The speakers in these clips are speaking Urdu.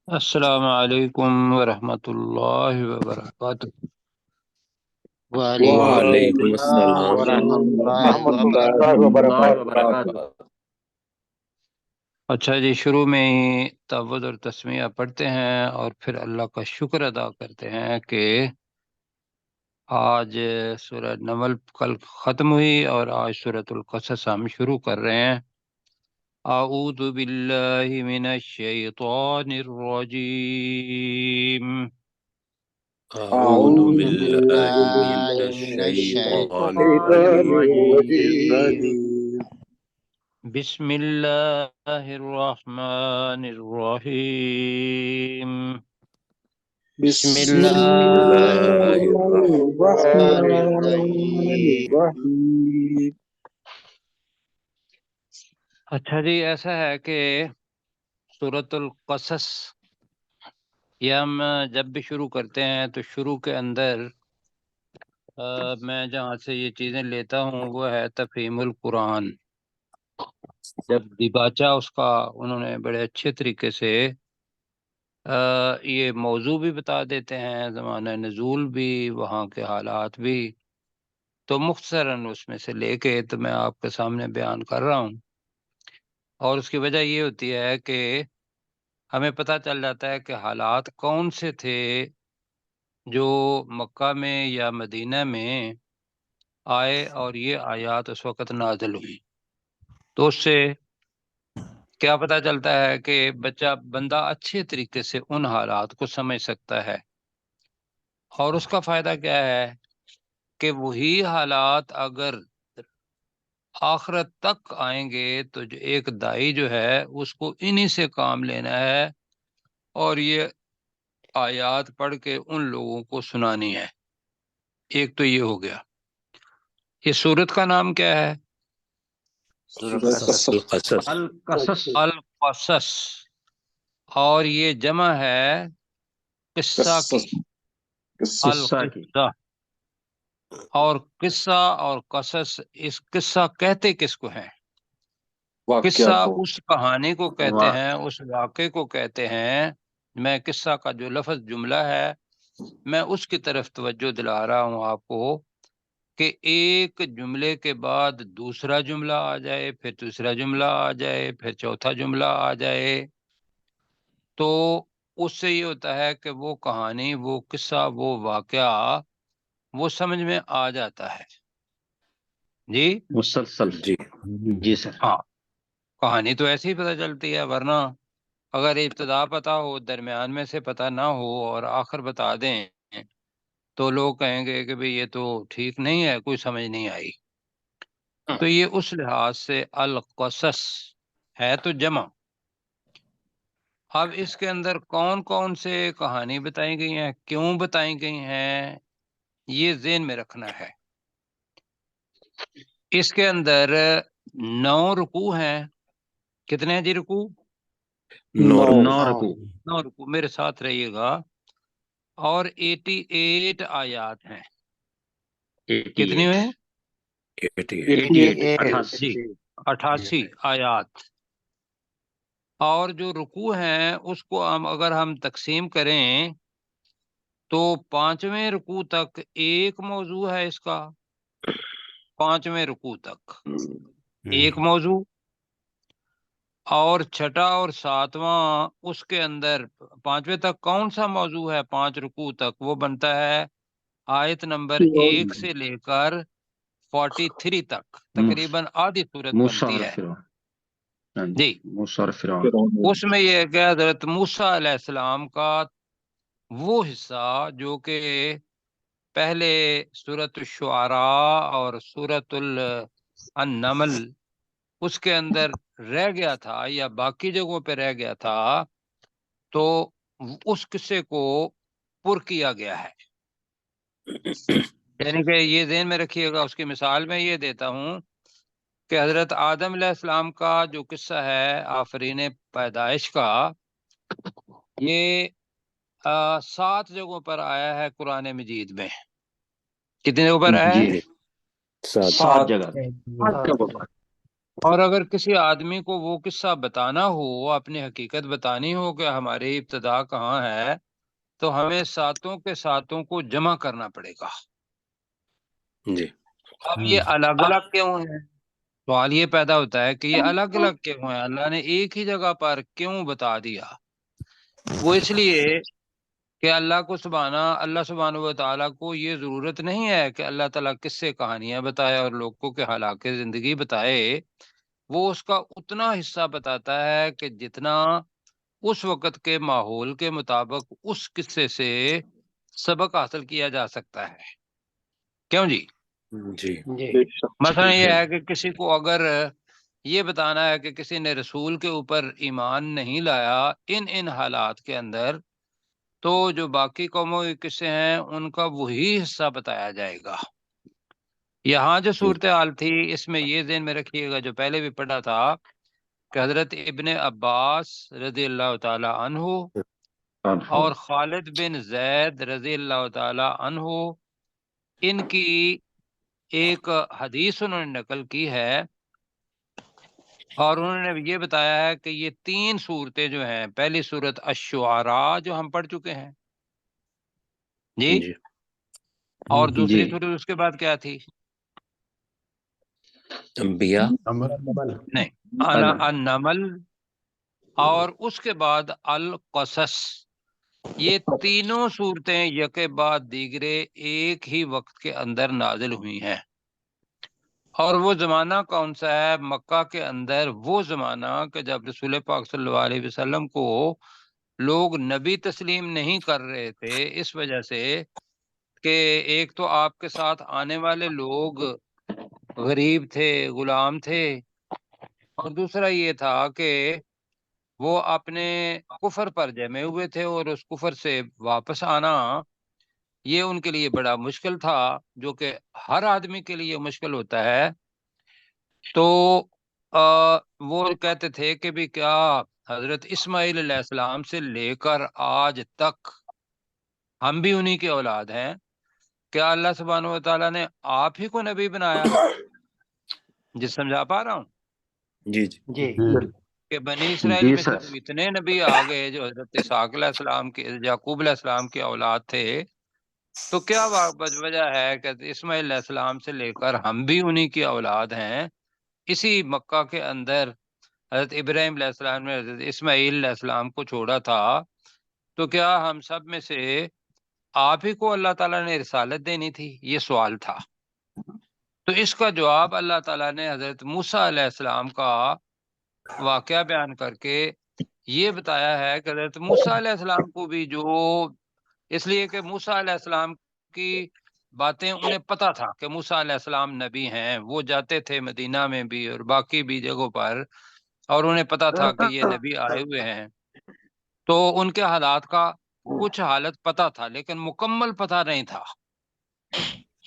السلام علیکم ورحمۃ اللہ وبرکاتہ۔ وعلیکم السلام ورحمۃ اللہ وبرکاتہ۔ اچھا جی، شروع میں ہی تعوذ اور تسمیہ پڑھتے ہیں اور پھر اللہ کا شکر ادا کرتے ہیں کہ آج سورہ نمل کل ختم ہوئی اور آج سورۃ القصص ہم شروع کر رہے ہیں۔ اعوذ باللہ من الشیطان الرجیم۔ اعوذ باللہ من الشیطان الرجیم۔ بسم اللہ الرحمن الرحیم۔ بسم اللہ الرحمن الرحیم۔ اچھا جی، ایسا ہے کہ سورۃ القصص یہ ہم جب بھی شروع کرتے ہیں تو شروع کے اندر میں جہاں سے یہ چیزیں لیتا ہوں وہ ہے تفہیم القرآن۔ جب دیباچہ اس کا انہوں نے بڑے اچھے طریقے سے یہ موضوع بھی بتا دیتے ہیں، زمانہ نزول بھی، وہاں کے حالات بھی، تو مختصراً اس میں سے لے کے تو میں آپ کے سامنے بیان کر رہا ہوں۔ اور اس کی وجہ یہ ہوتی ہے کہ ہمیں پتہ چل جاتا ہے کہ حالات کون سے تھے جو مکہ میں یا مدینہ میں آئے اور یہ آیات اس وقت نازل ہوئی، تو اس سے کیا پتہ چلتا ہے کہ بندہ اچھے طریقے سے ان حالات کو سمجھ سکتا ہے۔ اور اس کا فائدہ کیا ہے کہ وہی حالات اگر آخرت تک آئیں گے تو جو ایک دائی جو ہے اس کو انہی سے کام لینا ہے اور یہ آیات پڑھ کے ان لوگوں کو سنانی ہے۔ ایک تو یہ ہو گیا۔ یہ سورت کا نام کیا ہے؟ القصص۔ القصص، اور یہ جمع ہے قصہ کی، القصہ۔ اور قصہ اور قصص، اس قصہ کہتے کس کو ہیں؟ قصہ اس کہانی کو کہتے ہیں، اس واقعے کو کہتے ہیں۔ میں قصہ کا جو لفظ جملہ ہے میں اس کی طرف توجہ دلا رہا ہوں آپ کو کہ ایک جملے کے بعد دوسرا جملہ آ جائے، پھر تیسرا جملہ آ جائے، پھر چوتھا جملہ آ جائے، تو اس سے یہ ہوتا ہے کہ وہ کہانی، وہ قصہ، وہ واقعہ وہ سمجھ میں آ جاتا ہے۔ جی مسلسل جی جی سر۔ ہاں، کہانی تو ایسے ہی پتہ چلتی ہے، ورنہ اگر ابتدا پتہ ہو، درمیان میں سے پتہ نہ ہو اور آخر بتا دیں تو لوگ کہیں گے کہ بھئی یہ تو ٹھیک نہیں ہے، کوئی سمجھ نہیں آئی۔ تو یہ اس لحاظ سے القصص ہے تو جمع۔ اب اس کے اندر کون کون سے کہانی بتائی گئی ہیں، کیوں بتائی گئی ہیں، یہ ذہن میں رکھنا ہے۔ اس کے اندر 9 رکوع ہیں۔ کتنے ہیں جی رکوع؟ 9 رکوع 9 رکوع، میرے ساتھ رہیے گا۔ اور 88 آیات ہیں۔ کتنی ہوئے؟ 88 جی 88 آیات۔ اور جو رکوع ہیں اس کو اگر ہم تقسیم کریں تو 5ویں رکوع تک ایک موضوع ہے اس کا، 5ویں رکوع تک ایک موضوع، اور 6واں اور 7واں اس کے اندر 5ویں تک کون سا موضوع ہے؟ 5 رکوع تک وہ بنتا ہے آیت نمبر 1 سے لے کر 43 تک، تقریباً آدھی صورت بنتی ہے۔ جی اس میں یہ ہے کہ حضرت موسیٰ علیہ السلام کا وہ حصہ جو کہ پہلے سورۃ الشعراء اور سورۃ النمل اس کے اندر رہ گیا تھا یا باقی جگہوں پہ رہ گیا تھا، تو اس قصے کو پر کیا گیا ہے۔ یعنی کہ یہ ذہن میں رکھیے گا، اس کی مثال میں یہ دیتا ہوں کہ حضرت آدم علیہ السلام کا جو قصہ ہے آفرین پیدائش کا، یہ 7 جگہوں پر آیا ہے قرآن مجید میں۔ کتنے جگہوں پر آیا ہے؟ 7 7 جگہ۔ اور اگر کسی آدمی کو وہ قصہ بتانا ہو، اپنی حقیقت بتانی ہو کہ ہماری ابتدا کہاں ہے، تو ہمیں ساتوں کے ساتوں کو جمع کرنا پڑے گا۔ جی اب یہ الگ الگ کیوں ہیں؟ سوال یہ پیدا ہوتا ہے کہ یہ الگ الگ کیوں ہیں، اللہ نے ایک ہی جگہ پر کیوں بتا دیا؟ وہ اس لیے کہ اللہ سبحانہ و تعالیٰ کو یہ ضرورت نہیں ہے کہ اللہ تعالیٰ کس سے کہانیاں بتائے اور لوگوں کے حالات زندگی بتائے۔ وہ اس کا اتنا حصہ بتاتا ہے کہ جتنا اس وقت کے ماحول کے مطابق اس قصے سے سبق حاصل کیا جا سکتا ہے۔ کیوں جی؟ جی مثلا یہ ہے کہ کسی کو اگر یہ بتانا ہے کہ کسی نے رسول کے اوپر ایمان نہیں لایا ان حالات کے اندر، تو جو باقی قوموں کے قصے ہیں ان کا وہی حصہ بتایا جائے گا۔ یہاں جو صورتحال تھی اس میں یہ ذہن میں رکھیے گا، جو پہلے بھی پڑھا تھا، کہ حضرت ابن عباس رضی اللہ تعالی عنہ اور خالد بن زید رضی اللہ تعالی عنہ، ان کی ایک حدیث انہوں نے نقل کی ہے، اور انہوں نے یہ بتایا ہے کہ یہ 3 صورتیں جو ہیں، پہلی صورت الشعراء جو ہم پڑھ چکے ہیں جی، جی اور جی دوسری صورت اس کے بعد کیا تھی؟ انبیاء نہیں، النمل، اور اس کے بعد القصص۔ یہ تینوں صورتیں یکے بعد دیگرے ایک ہی وقت کے اندر نازل ہوئی ہیں۔ اور وہ زمانہ کون سا ہے؟ مکہ کے اندر وہ زمانہ کہ جب رسول پاک صلی اللہ علیہ وسلم کو لوگ نبی تسلیم نہیں کر رہے تھے، اس وجہ سے کہ ایک تو آپ کے ساتھ آنے والے لوگ غریب تھے، غلام تھے، اور دوسرا یہ تھا کہ وہ اپنے کفر پر جمے ہوئے تھے، اور اس کفر سے واپس آنا یہ ان کے لیے بڑا مشکل تھا، جو کہ ہر آدمی کے لیے مشکل ہوتا ہے۔ تو وہ کہتے تھے کہ بھی کیا حضرت اسماعیل علیہ السلام سے لے کر آج تک ہم بھی انہی کی اولاد ہیں، کیا اللہ سبحانہ و تعالیٰ نے آپ ہی کو نبی بنایا؟ جس سمجھا پا رہا ہوں جی جی کہ بنی اسرائیل میں سے تو اتنے نبی آ گئے جو حضرت اسحاق علیہ السلام کے، یعقوب علیہ السلام کی اولاد تھے، تو کیا وجہ ہے کہ اسماعیل علیہ السلام سے لے کر ہم بھی انہی کی اولاد ہیں؟ اسی مکہ کے اندر حضرت ابراہیم علیہ السلام نے حضرت اسماعیل علیہ السلام کو چھوڑا تھا، تو کیا ہم سب میں سے آپ ہی کو اللہ تعالیٰ نے رسالت دینی تھی؟ یہ سوال تھا۔ تو اس کا جواب اللہ تعالیٰ نے حضرت موسیٰ علیہ السلام کا واقعہ بیان کر کے یہ بتایا ہے کہ حضرت موسیٰ علیہ السلام کو بھی جو، اس لیے کہ موسیٰ علیہ السلام کی باتیں انہیں پتا تھا کہ موسیٰ علیہ السلام نبی ہیں، وہ جاتے تھے مدینہ میں بھی اور باقی بھی جگہوں پر، اور انہیں پتا تھا کہ یہ نبی آئے ہوئے ہیں، تو ان کے حالات کا کچھ حالت پتا تھا لیکن مکمل پتا نہیں تھا۔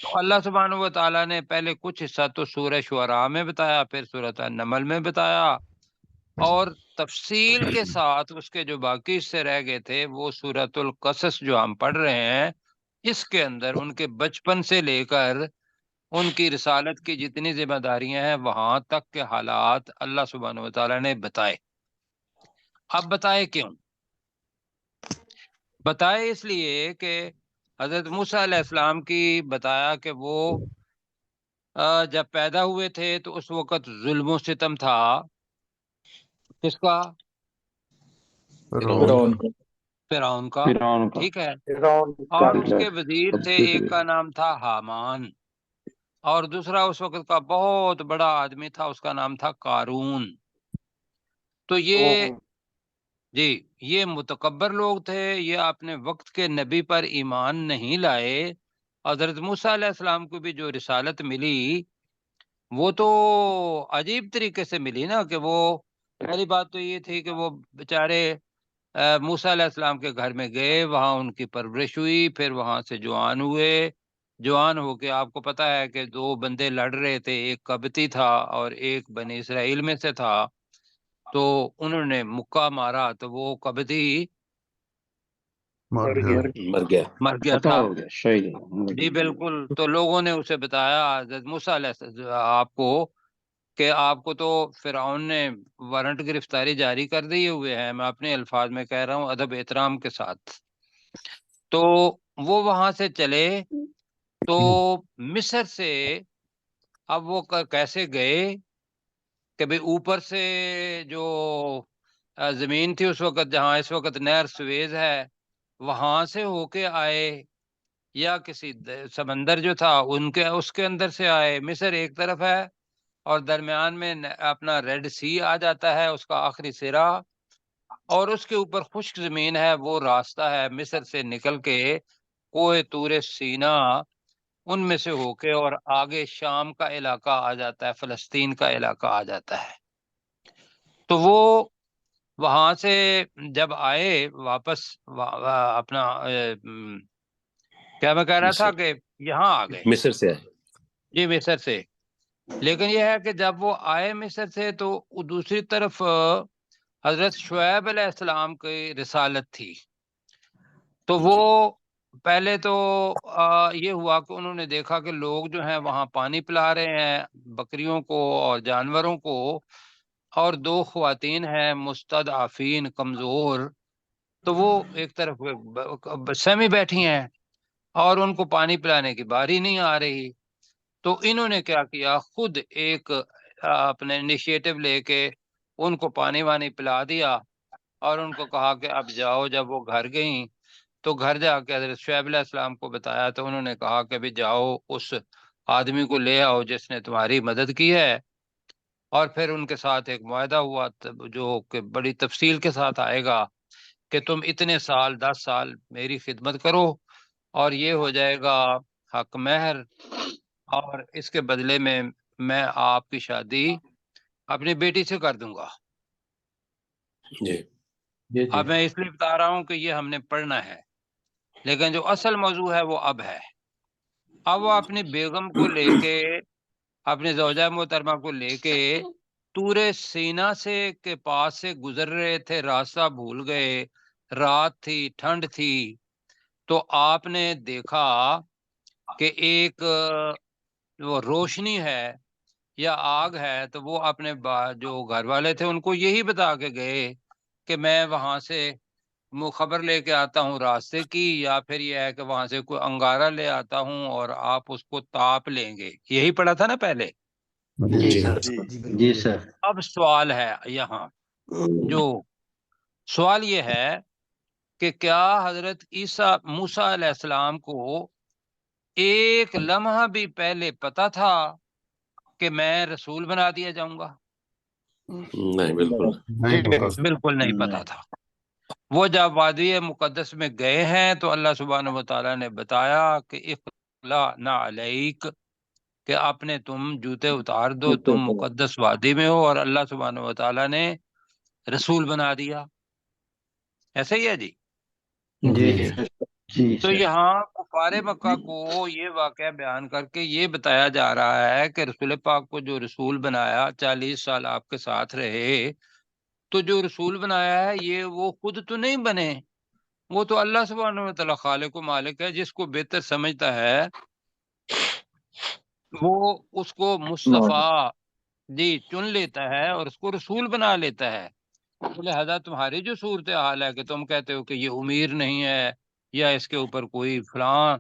تو اللہ سبحانہ و تعالیٰ نے پہلے کچھ حصہ تو سورہ شعراء میں بتایا، پھر سورۃ النمل میں بتایا، اور تفصیل کے ساتھ اس کے جو باقی حصے رہ گئے تھے وہ سورۃ القصص جو ہم پڑھ رہے ہیں، اس کے اندر ان کے بچپن سے لے کر ان کی رسالت کی جتنی ذمہ داریاں ہیں وہاں تک کے حالات اللہ سبحانہ و تعالیٰ نے بتائے۔ اب بتائے کیوں؟ بتائے اس لیے کہ حضرت موسیٰ علیہ السلام کی بتایا کہ وہ جب پیدا ہوئے تھے تو اس وقت ظلم و ستم تھا، کس کا؟ فرعون کا، ٹھیک ہے، اور اس کے وزیر تھے، ایک کا نام تھا حامان، اور دوسرا اس وقت کا بہت بڑا آدمی تھا، اس کا نام تھا قارون۔ تو یہ متکبر لوگ تھے، یہ اپنے وقت کے نبی پر ایمان نہیں لائے۔ حضرت موسیٰ علیہ السلام کو بھی جو رسالت ملی وہ تو عجیب طریقے سے ملی نا، کہ وہ پہلی بات تو یہ تھی کہ وہ بیچارے موسیٰ علیہ السلام کے گھر میں گئے، وہاں ان کی پرورش ہوئی، پھر وہاں سے جوان ہوئے، جوان ہو کے آپ کو پتا ہے کہ 2 بندے لڑ رہے تھے، ایک قبطی تھا اور ایک بنی اسرائیل میں سے تھا، تو انہوں نے مکہ مارا تو وہ قبطی مر گیا تھا جی بالکل۔ تو لوگوں نے اسے بتایا حضرت موسیٰ علیہ آپ کو کہ آپ کو تو فرعون نے وارنٹ گرفتاری جاری کر دیے ہوئے ہیں، میں اپنے الفاظ میں کہہ رہا ہوں ادب احترام کے ساتھ. تو وہ وہاں سے چلے تو مصر سے اب وہ کیسے گئے کہ بھئی اوپر سے جو زمین تھی اس وقت، جہاں اس وقت نہر سویز ہے، وہاں سے ہو کے آئے، یا کسی سمندر جو تھا اس کے اندر سے آئے. مصر ایک طرف ہے اور درمیان میں اپنا ریڈ سی آ جاتا ہے، اس کا آخری سرا، اور اس کے اوپر خشک زمین ہے. وہ راستہ ہے مصر سے نکل کے کوہ طور سینا، ان میں سے ہو کے اور آگے شام کا علاقہ آ جاتا ہے، فلسطین کا علاقہ آ جاتا ہے. تو وہ وہاں سے جب آئے واپس اپنا کیا میں کہہ رہا تھا مصر کہ یہاں آ گئے. مصر سے آئے. جی مصر سے. لیکن یہ ہے کہ جب وہ آئے مصر سے تو دوسری طرف حضرت شعیب علیہ السلام کی رسالت تھی. تو وہ پہلے تو یہ ہوا کہ انہوں نے دیکھا کہ لوگ جو ہیں وہاں پانی پلا رہے ہیں بکریوں کو اور جانوروں کو، اور 2 خواتین ہیں مستضعفین کمزور، تو وہ ایک طرف سہمی بیٹھی ہیں اور ان کو پانی پلانے کی باری نہیں آ رہی. تو انہوں نے کیا کیا، خود ایک اپنے انیشیٹو لے کے ان کو پانی وانی پلا دیا اور ان کو کہا کہ اب جاؤ. جب وہ گھر گئیں تو گھر جا کے حضرت شعیب علیہ السلام کو بتایا تو انہوں نے کہا کہ بھی جاؤ اس آدمی کو لے آؤ جس نے تمہاری مدد کی ہے. اور پھر ان کے ساتھ ایک معاہدہ ہوا جو کہ بڑی تفصیل کے ساتھ آئے گا کہ تم اتنے سال 10 سال میری خدمت کرو اور یہ ہو جائے گا حق مہر، اور اس کے بدلے میں آپ کی شادی اپنی بیٹی سے کر دوں گا. جی اب میں اس لیے بتا رہا ہوں کہ یہ ہم نے پڑھنا ہے، لیکن جو اصل موضوع ہے وہ اب ہے. اب وہ اپنی بیگم کو لے کے، اپنی زوجہ محترمہ کو لے کے طور سینا سے کے پاس سے گزر رہے تھے، راستہ بھول گئے، رات تھی، ٹھنڈ تھی. تو آپ نے دیکھا کہ ایک وہ روشنی ہے یا آگ ہے. تو وہ اپنے جو گھر والے تھے ان کو یہی بتا کے گئے کہ میں وہاں سے خبر لے کے آتا ہوں راستے کی، یا پھر یہ ہے کہ وہاں سے کوئی انگارہ لے آتا ہوں اور آپ اس کو تاپ لیں گے. یہی پڑھا تھا نا پہلے. جی سر. جی سر. اب سوال ہے یہاں، جو سوال یہ ہے کہ کیا حضرت موسیٰ علیہ السلام کو ایک لمحہ بھی پہلے پتا تھا کہ میں رسول بنا دیا جاؤں گا؟ نہیں، بالکل بالکل نہیں پتا تھا. وہ جب وادی مقدس میں گئے ہیں تو اللہ سبحانہ و تعالیٰ نے بتایا کہ اخلا نہ علیک، کہ اپنے تم جوتے اتار دو، تم مقدس وادی میں ہو، اور اللہ سبحانہ و تعالیٰ نے رسول بنا دیا. ایسا ہی ہے جی. جی جی تو سر. یہاں کفار مکہ کو یہ واقعہ بیان کر کے یہ بتایا جا رہا ہے کہ رسول پاک کو جو رسول بنایا، 40 سال آپ کے ساتھ رہے، تو جو رسول بنایا ہے یہ وہ خود تو نہیں بنے، وہ تو اللہ سبحانہ و تعالیٰ خالق و مالک ہے. جس کو بہتر سمجھتا ہے وہ اس کو مصطفیٰ چن لیتا ہے اور اس کو رسول بنا لیتا ہے. لہذا تمہاری جو صورتحال ہے کہ تم کہتے ہو کہ یہ امیر نہیں ہے یا اس کے اوپر کوئی فلاں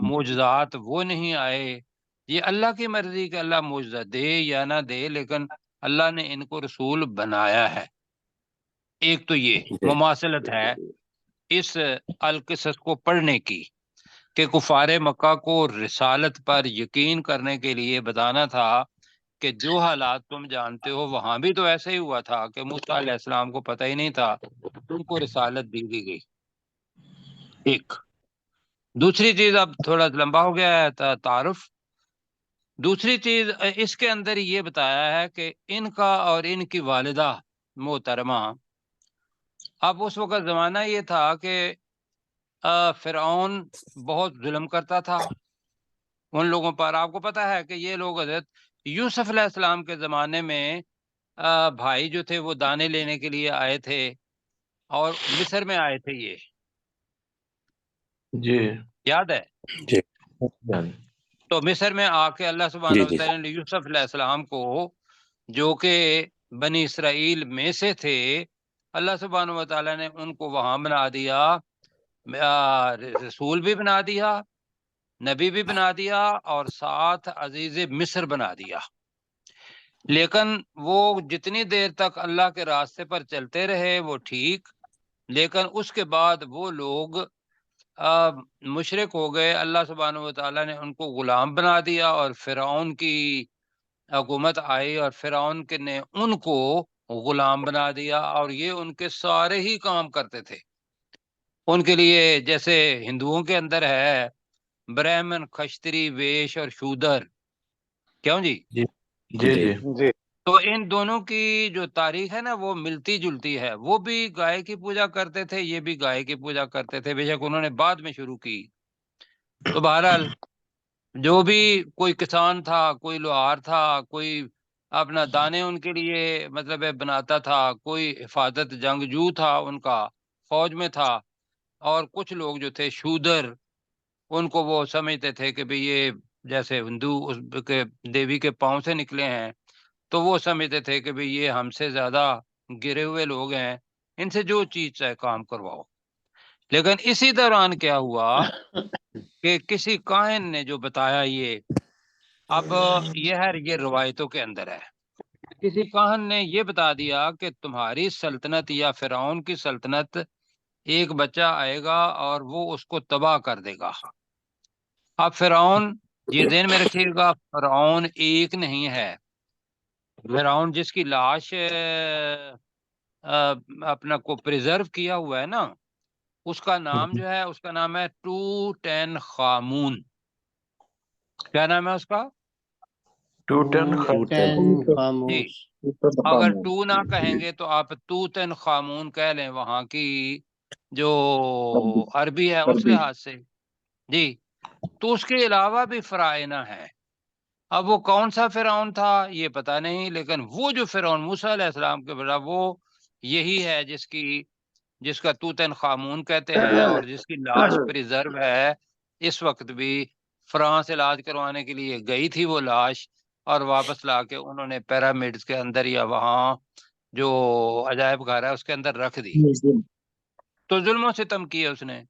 معجزات وہ نہیں آئے، یہ اللہ کی مرضی کہ اللہ معجزہ دے یا نہ دے، لیکن اللہ نے ان کو رسول بنایا ہے. ایک تو یہ مماثلت ہے اس القصص کو پڑھنے کی کہ کفار مکہ کو رسالت پر یقین کرنے کے لیے بتانا تھا کہ جو حالات تم جانتے ہو وہاں بھی تو ایسا ہی ہوا تھا کہ موسیٰ علیہ السلام کو پتہ ہی نہیں تھا، تم کو رسالت دی دی گئی. ایک دوسری چیز، اب تھوڑا لمبا ہو گیا ہے تعارف. دوسری چیز اس کے اندر یہ بتایا ہے کہ ان کا اور ان کی والدہ محترمہ، اب اس وقت زمانہ یہ تھا کہ فرعون بہت ظلم کرتا تھا ان لوگوں پر. آپ کو پتا ہے کہ یہ لوگ حضرت یوسف علیہ السلام کے زمانے میں بھائی جو تھے وہ دانے لینے کے لیے آئے تھے اور مصر میں آئے تھے. یہ جی یاد ہے؟ جی تو مصر میں آ کے اللہ سبحانہ جی و جی تعالیٰ نے یوسف علیہ السلام کو، جو کہ بنی اسرائیل میں سے تھے، اللہ سبحانہ و تعالیٰ نے ان کو وہاں بنا دیا، رسول بھی بنا دیا، نبی بھی بنا دیا، اور ساتھ عزیز مصر بنا دیا۔ لیکن وہ جتنی دیر تک اللہ کے راستے پر چلتے رہے وہ ٹھیک، لیکن اس کے بعد وہ لوگ مشرک ہو گئے، اللہ سبحانہ و تعالیٰ نے ان کو غلام بنا دیا، اور فرعون کی حکومت آئی اور فرعون نے ان کو غلام بنا دیا، اور یہ ان کے سارے ہی کام کرتے تھے ان کے لیے، جیسے ہندوؤں کے اندر ہے برہمن، کشتری، ویش اور شودر، کیوں جی؟ جی جی تو ان دونوں کی جو تاریخ ہے نا وہ ملتی جلتی ہے، وہ بھی گائے کی پوجا کرتے تھے، یہ بھی گائے کی پوجا کرتے تھے، بے شک انہوں نے بعد میں شروع کی۔ تو بہرحال جو بھی کوئی کسان تھا، کوئی لوہار تھا، کوئی اپنا دانے ان کے لیے مطلب بناتا تھا، کوئی حفاظت جنگجو تھا ان کا، فوج میں تھا، اور کچھ لوگ جو تھے شودر، ان کو وہ سمجھتے تھے کہ بھئی یہ جیسے ہندو اس کے دیوی کے پاؤں سے نکلے ہیں، تو وہ سمجھتے تھے کہ بھئی یہ ہم سے زیادہ گرے ہوئے لوگ ہیں، ان سے جو چیز چاہے کام کرواؤ۔ لیکن اسی دوران کیا ہوا کہ کسی کاہن نے جو بتایا، یہ اب یہ روایتوں کے اندر ہے، کسی کاہن نے یہ بتا دیا کہ تمہاری سلطنت یا فرعون کی سلطنت، ایک بچہ آئے گا اور وہ اس کو تباہ کر دے گا۔ اب فرعون، یہ ذہن میں رکھیے گا، فرعون ایک نہیں ہے، فرعون جس کی لاش اپنا کو پریزرو کیا ہوا ہے نا، اس کا نام جو ہے، اس کا نام ہے ٹوٹن خامون۔ کیا نام ہے اس کا؟ جی، اگر تو نہ کہیں گے تو آپ توتن خامون کہہ لیں، وہاں کی جو عربی ہے اس لحاظ سے، جی۔ تو اس کے علاوہ بھی فرعونہ ہے، اب وہ کون سا فرعون تھا یہ پتہ نہیں، لیکن وہ جو فرعون موسیٰ علیہ السلام کے بڑا، وہ یہی ہے جس کا توتن خامون کہتے ہیں، اور جس کی لاش پریزرو ہے اس وقت بھی۔ فرانس علاج کروانے کے لیے گئی تھی وہ لاش، اور واپس لا کے انہوں نے پیرامڈز کے اندر یا وہاں جو عجائب گھر ہے اس کے اندر رکھ دی۔ تو ظلم و ستم کیے اس نے۔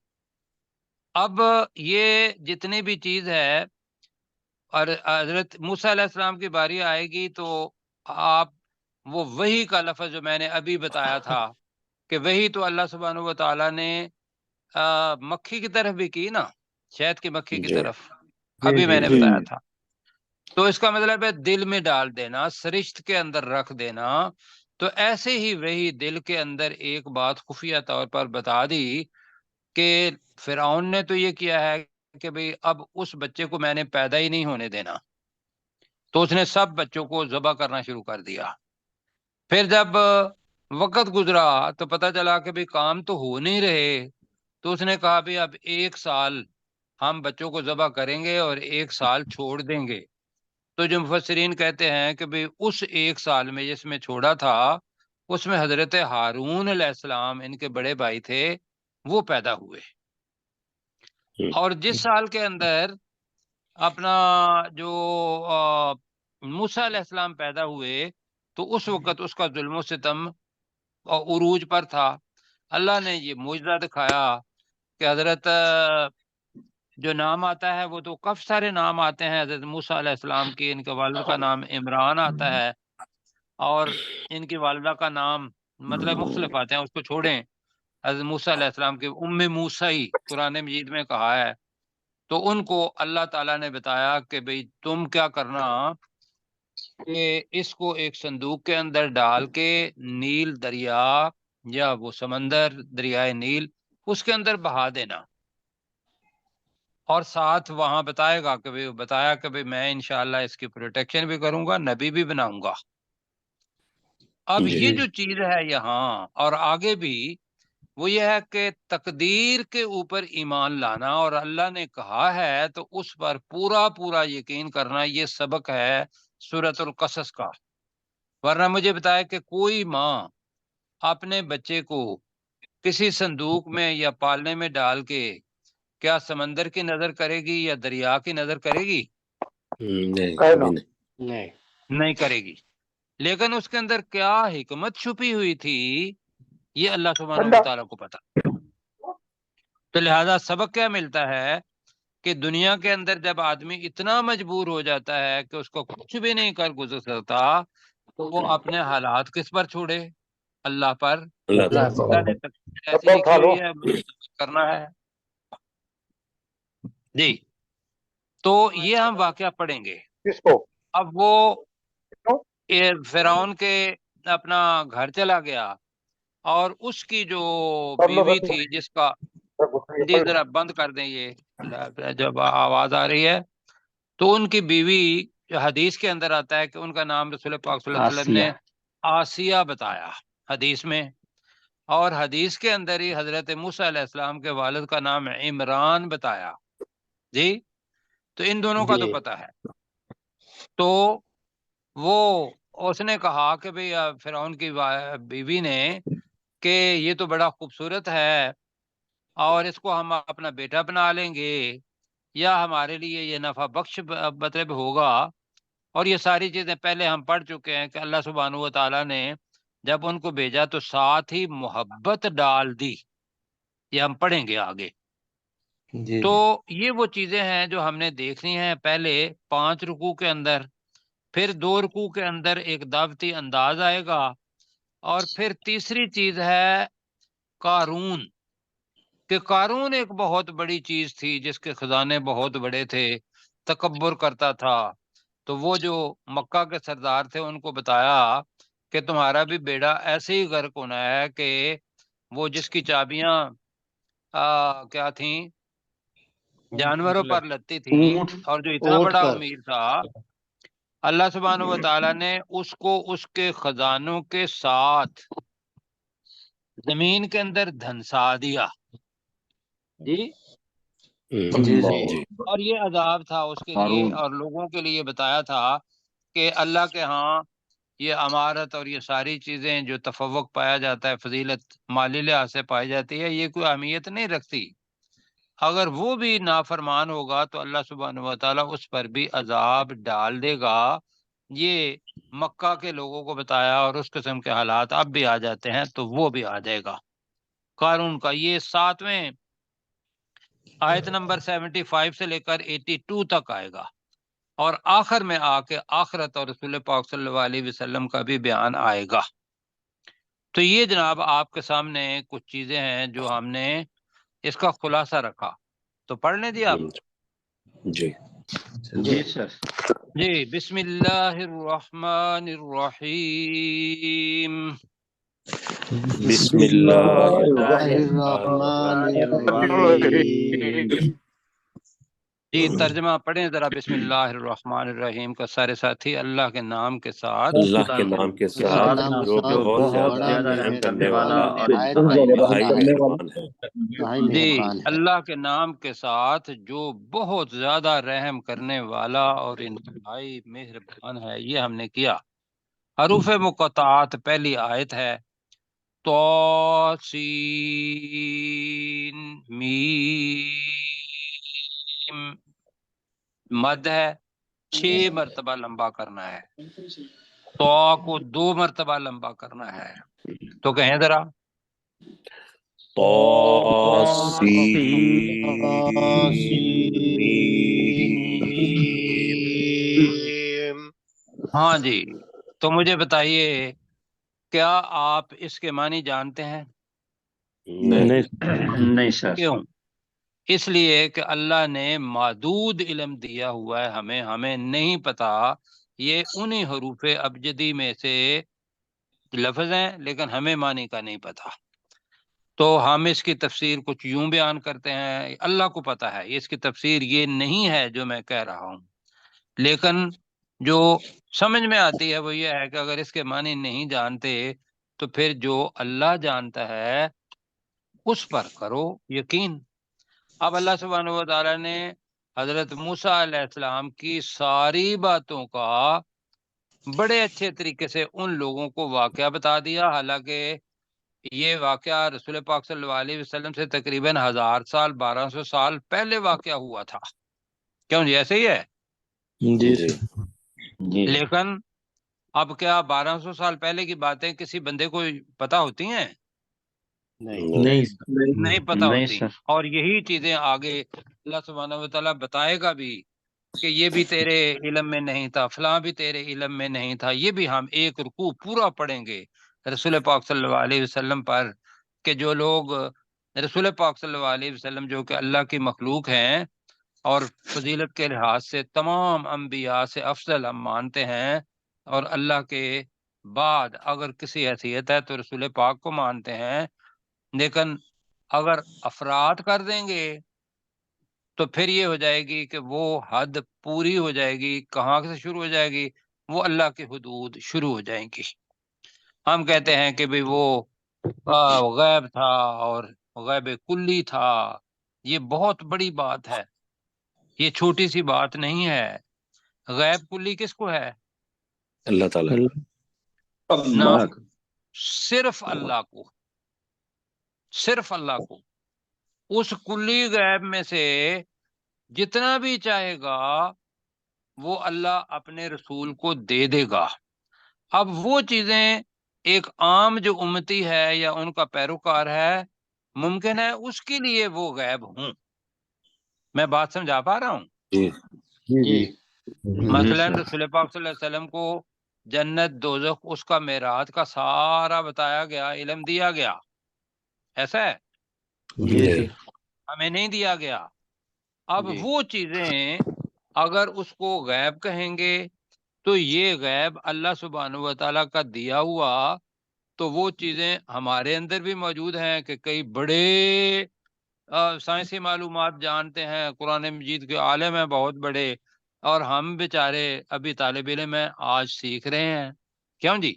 اب یہ جتنی بھی چیز ہے، اور حضرت موسیٰ علیہ السلام کی باری آئے گی تو آپ وہ وحی کا لفظ جو میں نے ابھی بتایا تھا کہ وحی تو اللہ سبحانہ و تعالیٰ نے مکھی کی طرف بھی کی نا، شہد کی مکھی کی جی طرف، ابھی میں نے بتایا تھا۔ تو اس کا مطلب ہے دل میں ڈال دینا، سرشت کے اندر رکھ دینا۔ تو ایسے ہی وہی دل کے اندر ایک بات خفیہ طور پر بتا دی کہ فرعون نے تو یہ کیا ہے کہ بھئی اب اس بچے کو میں نے پیدا ہی نہیں ہونے دینا، تو اس نے سب بچوں کو ذبح کرنا شروع کر دیا۔ پھر جب وقت گزرا تو پتہ چلا کہ بھئی کام تو ہو نہیں رہے، تو اس نے کہا بھی اب 1 سال ہم بچوں کو ذبح کریں گے اور 1 سال چھوڑ دیں گے۔ تو جو مفسرین کہتے ہیں کہ بھئی اس 1 سال میں جس میں چھوڑا تھا، اس میں حضرت ہارون علیہ السلام ان کے بڑے بھائی تھے، وہ پیدا ہوئے۔ اور جس سال کے اندر اپنا جو موسیٰ علیہ السلام پیدا ہوئے، تو اس وقت اس کا ظلم و ستم عروج پر تھا۔ اللہ نے یہ معجزہ دکھایا کہ حضرت جو نام آتا ہے وہ تو کافی سارے نام آتے ہیں حضرت موسیٰ علیہ السلام کی، ان کے والد کا نام عمران آتا ہے، اور ان کی والدہ کا نام مطلب مختلف آتے ہیں، اس کو چھوڑیں۔ حضرت موسیٰ علیہ السلام کے موسیٰ قرآن مجید میں کہا ہے، تو ان کو اللہ تعالیٰ نے بتایا کہ بھئی تم کیا کرنا کہ اس کو ایک صندوق کے اندر ڈال کے نیل دریا یا وہ سمندر دریائے نیل اس کے اندر بہا دینا، اور ساتھ وہاں بتایا کہ بھئی میں انشاءاللہ اس کی پروٹیکشن بھی کروں گا، نبی بھی بناؤں گا۔ اب یہ جو چیز ہے یہاں اور آگے بھی، وہ یہ ہے کہ تقدیر کے اوپر ایمان لانا، اور اللہ نے کہا ہے تو اس پر پورا پورا یقین کرنا، یہ سبق ہے سورۃ القصص کا۔ ورنہ مجھے بتایا کہ کوئی ماں اپنے بچے کو کسی صندوق میں یا پالنے میں ڈال کے کیا سمندر کی نظر کرے گی یا دریا کی نظر کرے گی؟ نہیں کرے گی، لیکن اس کے اندر کیا حکمت چھپی ہوئی تھی یہ اللہ سبحانہ و تعالیٰ کو پتا۔ تو لہذا سبق کیا ملتا ہے کہ دنیا کے اندر جب آدمی اتنا مجبور ہو جاتا ہے کہ اس کو کچھ بھی نہیں کر گزر سکتا تو وہ اپنے حالات کس پر چھوڑے؟ اللہ پر۔ اللہ نے تقدیر ایسی لکھی ہوئی ہے، کرنا ہے جی۔ تو یہ ہم واقعہ پڑھیں گے۔ اب وہ فرعون کے اپنا گھر چلا گیا اور اس کی جو بیوی تھی جس کا، جی ذرا بند کر دیں یہ جب آواز آ رہی ہے، تو ان کی بیوی جو حدیث کے اندر آتا ہے کہ ان کا نام رسول پاک صلی اللہ علیہ وسلم نے آسیہ بتایا حدیث میں، اور حدیث کے اندر ہی حضرت موسیٰ علیہ السلام کے والد کا نام عمران بتایا جی۔ تو ان دونوں کا تو پتہ ہے۔ تو وہ اس نے کہا کہ بھئی فرعون کی بیوی نے کہ یہ تو بڑا خوبصورت ہے اور اس کو ہم اپنا بیٹا بنا لیں گے یا ہمارے لیے یہ نفع بخش مطلب ہوگا۔ اور یہ ساری چیزیں پہلے ہم پڑھ چکے ہیں کہ اللہ سبحانہ و تعالیٰ نے جب ان کو بھیجا تو ساتھ ہی محبت ڈال دی، یہ ہم پڑھیں گے آگے۔ تو یہ وہ چیزیں ہیں جو ہم نے دیکھنی ہیں، پہلے 5 رکوع کے اندر، پھر 2 رکوع کے اندر ایک دعوتی انداز آئے گا، اور پھر تیسری چیز ہے قارون، کہ قارون ایک بہت بڑی چیز تھی جس کے خزانے بہت بڑے تھے، تکبر کرتا تھا۔ تو وہ جو مکہ کے سردار تھے ان کو بتایا کہ تمہارا بھی بیڑا ایسے ہی غرق ہونا ہے کہ وہ جس کی چابیاں کیا تھیں، جانوروں پر لگتی تھیں، اور جو اتنا بڑا امیر تھا، اللہ سبحانہ و تعالیٰ نے اس کو اس کے خزانوں کے ساتھ زمین کے اندر دھنسا دیا جی۔ اور یہ عذاب تھا اس کے لیے، اور لوگوں کے لیے بتایا تھا کہ اللہ کے ہاں یہ امارت اور یہ ساری چیزیں جو تفوق پایا جاتا ہے، فضیلت مالی لحاظ سے پائی جاتی ہے، یہ کوئی اہمیت نہیں رکھتی۔ اگر وہ بھی نافرمان ہوگا تو اللہ سبحانہ و تعالیٰ اس پر بھی عذاب ڈال دے گا۔ یہ مکہ کے لوگوں کو بتایا، اور اس قسم کے حالات اب بھی آ جاتے ہیں تو وہ بھی آ جائے گا قارون کا۔ یہ 7ویں آیت نمبر 75 سے لے کر 82 تک آئے گا، اور آخر میں آ کے آخرت اور رسول پاک صلی اللہ علیہ وسلم کا بھی بیان آئے گا۔ تو یہ جناب آپ کے سامنے کچھ چیزیں ہیں جو ہم نے اس کا خلاصہ رکھا، تو پڑھ لیں جی آپ۔ جی سر۔ جی بسم اللہ الرحمن الرحیم۔ بسم اللہ الرحمن الرحیم۔ جی ترجمہ پڑھیں ذرا، بسم اللہ الرحمن الرحیم کا سارے ساتھی، اللہ کے نام کے ساتھ، اللہ کے نام کے ساتھ جو بہت زیادہ رحم کرنے والا اور انتہائی مہربان ہے۔ جی اللہ کے نام کے ساتھ جو بہت زیادہ رحم کرنے والا اور انتہائی مہربان ہے، یہ ہم نے کیا۔ حروف مقطعات پہلی آیت ہے، تو سین میم، مد ہے، 6 مرتبہ لمبا کرنا ہے، تو کو 2 مرتبہ لمبا کرنا ہے، تو کہیں ذرا، ہاں جی۔ تو مجھے بتائیے کیا آپ اس کے معنی جانتے ہیں؟ نہیں سر۔ کیوں؟ اس لیے کہ اللہ نے محدود علم دیا ہوا ہے، ہمیں نہیں پتا۔ یہ انہی حروف ابجدی میں سے لفظ ہیں، لیکن ہمیں معنی کا نہیں پتا۔ تو ہم اس کی تفسیر کچھ یوں بیان کرتے ہیں، اللہ کو پتا ہے اس کی تفسیر یہ نہیں ہے جو میں کہہ رہا ہوں، لیکن جو سمجھ میں آتی ہے وہ یہ ہے کہ اگر اس کے معنی نہیں جانتے تو پھر جو اللہ جانتا ہے اس پر کرو یقین۔ اب اللہ سبحانہ و تعالیٰ نے حضرت موسیٰ علیہ السلام کی ساری باتوں کا بڑے اچھے طریقے سے ان لوگوں کو واقعہ بتا دیا، حالانکہ یہ واقعہ رسول پاک صلی اللہ علیہ وسلم سے تقریباً 1000 سال 1200 سال پہلے واقعہ ہوا تھا۔ کیوں جی ایسے ہی ہے؟ جی جی جی لیکن اب کیا 1200 سال پہلے کی باتیں کسی بندے کو پتہ ہوتی ہیں؟ نہیں نہیں نہیں پتہ نہیں ہوتی. سر. اور یہی چیزیں آگے اللہ سبحانہ و تعالیٰ بتائے گا بھی کہ یہ بھی تیرے علم میں نہیں تھا، فلاں بھی تیرے علم میں نہیں تھا. یہ بھی ہم ایک رکوع پورا پڑھیں گے رسول پاک صلی اللہ علیہ وسلم پر، کہ جو لوگ رسول پاک صلی اللہ علیہ وسلم جو کہ اللہ کی مخلوق ہیں اور فضیلت کے لحاظ سے تمام انبیاء سے افضل ہم مانتے ہیں، اور اللہ کے بعد اگر کسی حیثیت ہے تو رسول پاک کو مانتے ہیں. لیکن اگر افراد کر دیں گے تو پھر یہ ہو جائے گی کہ وہ حد پوری ہو جائے گی. کہاں سے شروع ہو جائے گی؟ وہ اللہ کی حدود شروع ہو جائیں گی. ہم کہتے ہیں کہ بھئی وہ غیب تھا اور غیب کلی تھا. یہ بہت بڑی بات ہے، یہ چھوٹی سی بات نہیں ہے. غیب کلی کس کو ہے؟ اللہ تعالیٰ نہ، صرف اللہ کو، صرف اللہ کو. اس کلی غیب میں سے جتنا بھی چاہے گا وہ اللہ اپنے رسول کو دے دے گا. اب وہ چیزیں ایک عام جو امتی ہے یا ان کا پیروکار ہے، ممکن ہے اس کے لیے وہ غیب ہوں. میں بات سمجھا پا رہا ہوں؟ جی جی مثلا رسول پاک صلی اللہ علیہ وسلم کو جنت دوزخ اس کا معراج کا سارا بتایا گیا، علم دیا گیا. ایسا ہے؟ جی ہمیں نہیں دیا گیا. اب وہ چیزیں اگر اس کو غیب کہیں گے تو یہ غیب اللہ سبحانہ و تعالیٰ کا دیا ہوا، تو وہ چیزیں ہمارے اندر بھی موجود ہیں کہ کئی بڑے سائنسی معلومات جانتے ہیں، قرآن مجید کے عالم ہیں بہت بڑے، اور ہم بیچارے ابھی طالب علم ہیں، آج سیکھ رہے ہیں. کیوں جی؟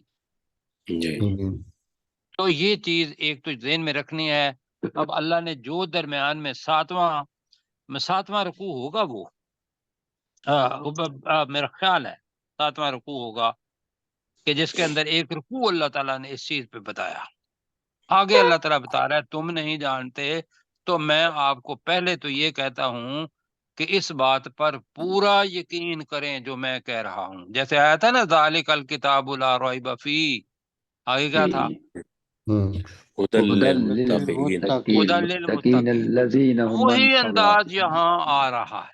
جی تو یہ چیز ایک تو ذہن میں رکھنی ہے. اب اللہ نے جو درمیان میں ساتواں رکوع ہوگا، وہ میرا خیال ہے ساتواں رکوع ہوگا کہ جس کے اندر ایک رکوع اللہ تعالیٰ نے اس چیز پہ بتایا. آگے اللہ تعالیٰ بتا رہا ہے تم نہیں جانتے، تو میں آپ کو پہلے تو یہ کہتا ہوں کہ اس بات پر پورا یقین کریں جو میں کہہ رہا ہوں. جیسے آیا تھا نا ذالک الکتاب لا ریب فیہ، آگے کیا تھا؟ ہدی للمتقین. ہدی للمتقین. وہی انداز یہاں آ رہا ہے.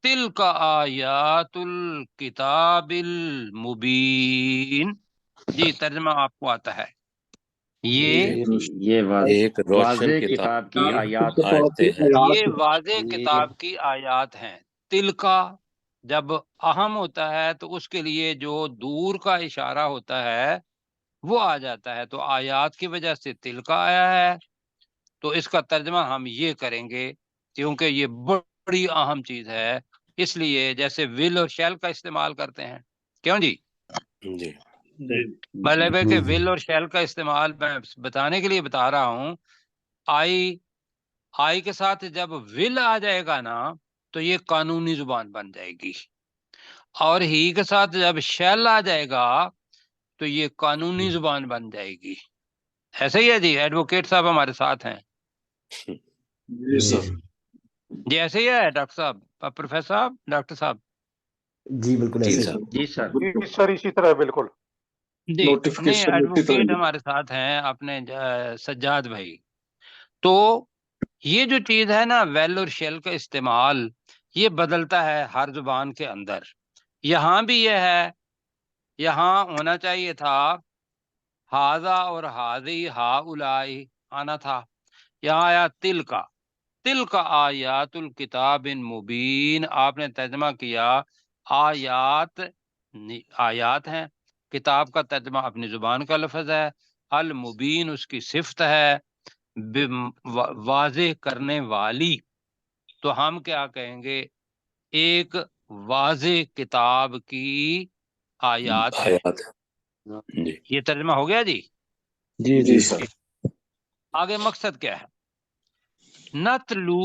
تلک آیات الکتاب المبین. جی ترجمہ آپ کو آتا ہے. یہ ایک روشن واضح کتاب کتاب کی آیات آیتیں ہیں. یہ واضح کتاب کی آیات ہیں. تل کا جب اہم ہوتا ہے تو اس کے لیے جو دور کا اشارہ ہوتا ہے وہ آ جاتا ہے. تو آیات کی وجہ سے تل کا آیا ہے. تو اس کا ترجمہ ہم یہ کریں گے کیونکہ یہ بڑی اہم چیز ہے. اس لیے جیسے ول اور شیل کا استعمال کرتے ہیں. کیوں جی؟ جی مطلب ہے کہ ول اور شیل کا استعمال میں بتانے کے لیے بتا رہا ہوں. آئی کے ساتھ جب ول آ جائے گا نا تو یہ قانونی زبان بن جائے گی، اور ہی کے ساتھ جب شیل آ جائے گا تو یہ قانونی زبان بن جائے گی. ایسا ہی ہے جی؟ ایڈوکیٹ صاحب ہمارے ساتھ ہیں. جی سر. جی ایسے ہی ہے ڈاکٹر صاحب، پروفیسر صاحب، ڈاکٹر صاحب. جی بالکل جی ایسے سر. جی سر. جی سر اسی طرح بالکل. جی نہیں، نوٹیفکیشن اسی طرح ایڈوکیٹ ہمارے ساتھ ہیں اپنے سجاد بھائی. تو یہ جو چیز ہے نا ویل اور شیل کا استعمال، یہ بدلتا ہے ہر زبان کے اندر. یہاں بھی یہ ہے، یہاں ہونا چاہیے تھا ہاذا اور ہاذی ہا الائی آنا تھا. یہاں آیا تل کا. تل کا آیات الکتاب مبین. آپ نے ترجمہ کیا آیات، آیات ہیں. کتاب کا ترجمہ اپنی زبان کا لفظ ہے. المبین اس کی صفت ہے، واضح کرنے والی. تو ہم کیا کہیں گے؟ ایک واضح کتاب کی آیات ہے. آیات. جی یہ ترجمہ ہو گیا جی؟ جی سر. آگے مقصد کیا ہے؟ نتلو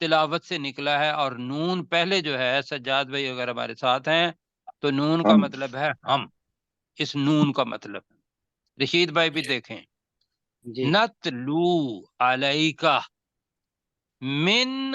تلاوت سے نکلا ہے، اور نون پہلے جو ہے سجاد بھائی اگر ہمارے ساتھ ہیں تو نون کا مطلب ہے ہم. اس نون کا مطلب رشید بھائی بھی دیکھیں. نتلو علیکا من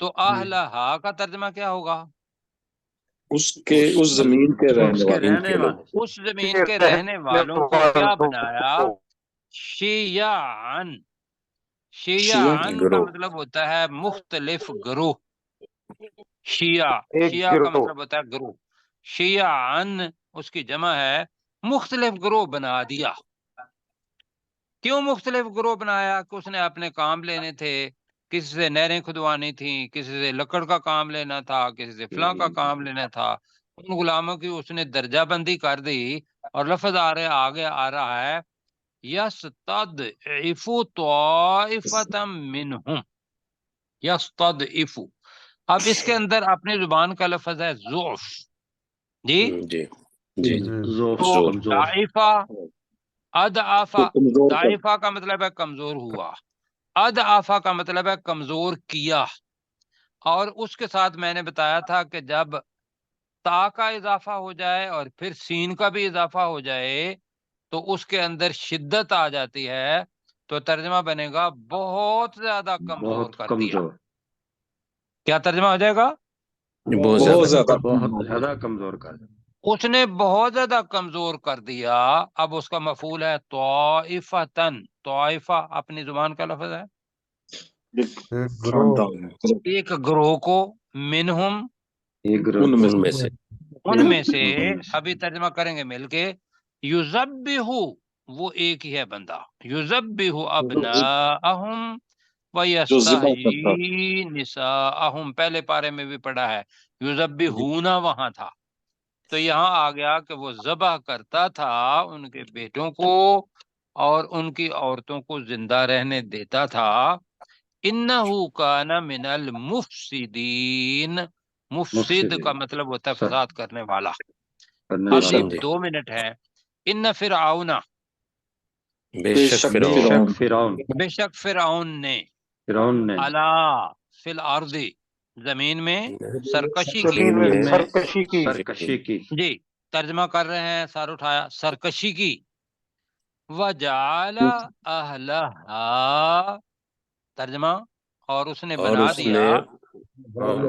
تو اہلہا کا ترجمہ کیا ہوگا؟ اس زمین کے رہنے والے، اس زمین کے رہنے والوں کو کیا بنایا؟ شیعان. شیعان کا مطلب ہوتا ہے مختلف گروہ. شیعہ کا مطلب ہوتا ہے گروہ. شیعان اس کی جمع ہے، مختلف گروہ بنا دیا. کیوں مختلف گروہ بنایا؟ کہ اس نے اپنے کام لینے تھے، کسی سے نہریں کھدوانی تھیں، کسی سے لکڑ کا کام لینا تھا، کسی سے فلاں کا کام لینا تھا. ان غلاموں کی اس نے درجہ بندی کر دی. اور لفظ آگے آ رہا ہے یستضعف طائفۃ منہم. یستضعف، اب اس کے اندر اپنی زبان کا لفظ ہے ضعف. جی جی ضعیفہ، اضعفا. ضعیفہ کا مطلب ہے کمزور ہوا، اضعفا کا مطلب ہے کمزور کیا. اور اس کے ساتھ میں نے بتایا تھا کہ جب تا کا اضافہ ہو جائے اور پھر سین کا بھی اضافہ ہو جائے تو اس کے اندر شدت آ جاتی ہے، تو ترجمہ بنے گا بہت زیادہ کمزور کر دیا. کیا ترجمہ ہو جائے گا؟ بہت زیادہ کمزور کر دیا. اس نے بہت زیادہ کمزور کر دیا. اب اس کا مفعول ہے طائفتن. طائفہ اپنی زبان کا لفظ ہے، ایک گروہ کو، منہم ان میں سے. ابھی ترجمہ کریں گے مل کے. یذبح، وہ ایک ہی ہے بندہ. یذبح ابناءہم ویستحیی نساءہم. پہلے پارے میں بھی پڑھا ہے یذبحون وہاں تھا، تو یہاں آ گیا کہ وہ ذبح کرتا تھا ان کے بیٹوں کو اور ان کی عورتوں کو زندہ رہنے دیتا تھا. انہو کان من المفسدین. مفسد کا مطلب ہوتا ہے فساد کرنے والا. ابھی 2 منٹ ہے. ان فرعون، بے شک فرعون نے، علا فی الارض، زمین میں سرکشی کی. جی ترجمہ کر رہے ہیں، سر اٹھایا، سرکشی کی. وجعل اہلہا، ترجمہ، اور اس نے بنا دیا،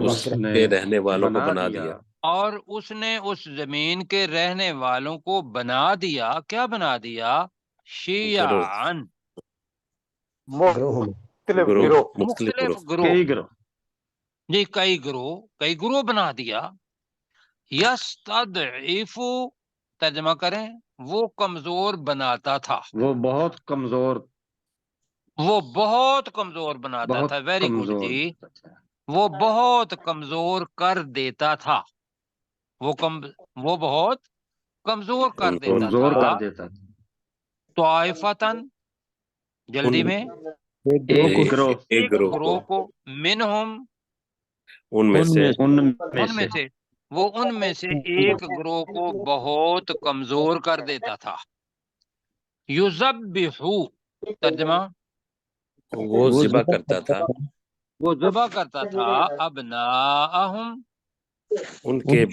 اس کے رہنے والوں کو بنا دیا. اور اس نے اس زمین کے رہنے والوں کو بنا دیا. کیا بنا دیا؟ شیعان، مختلف گروہ. جی کئی گروہ بنا دیا. یستضعف، ترجمہ کریں، وہ کمزور بناتا تھا. وہ بہت کمزور بناتا تھا. ویری گڈ جی. وہ بہت کمزور کر دیتا تھا. وہ بہت کمزور کر دیتا تھا. طائفتن، جلدی میں، ایک گروہ کو، منہم، ان میں سے، وہ ان میں سے ایک گروہ کو بہت کمزور کر دیتا تھا. یذبح، ترجمہ، وہ ذبح کرتا تھا ابناءہم، ان کے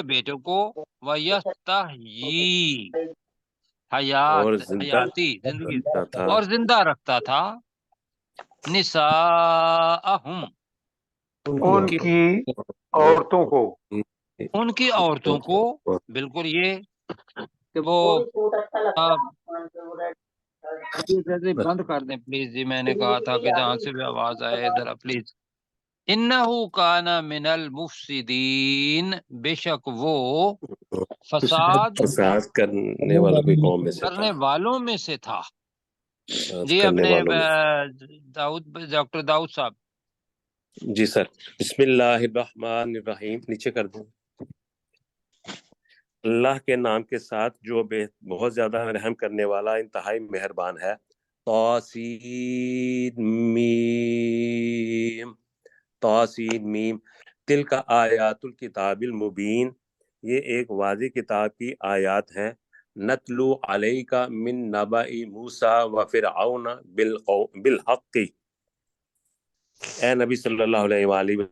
بیٹوں کو، ویستحیی، اور حیاتی، زندگی، رکھتا تھا، اور زندہ رکھتا تھا، نساءہم، ان کی عورتوں کو. بالکل. یہ کہ وہ بند کر دیں پلیز جی. میں نے کہا تھا کہ جہاں سے بھی آواز آئے ذرا پلیز. انہو کان من المفسدین، بے شک وہ فساد کرنے والوں کی قوم میں سے کرنے تھا. والوں میں سے تھا. جی اپنے ڈاکٹر داؤد صاحب. جی سر. بسم اللہ الرحمن الرحیم. نیچے کر دوں. اللہ کے نام کے ساتھ جو بہت زیادہ رحم کرنے والا انتہائی مہربان ہے. طاسین میم. تلک آیات الکتاب المبین، یہ ایک واضح کتاب کی آیات ہیں. نتلو علیک من نبأ موسیٰ وفرعون بالحق. اے نبی صلی اللہ علیہ وآلہ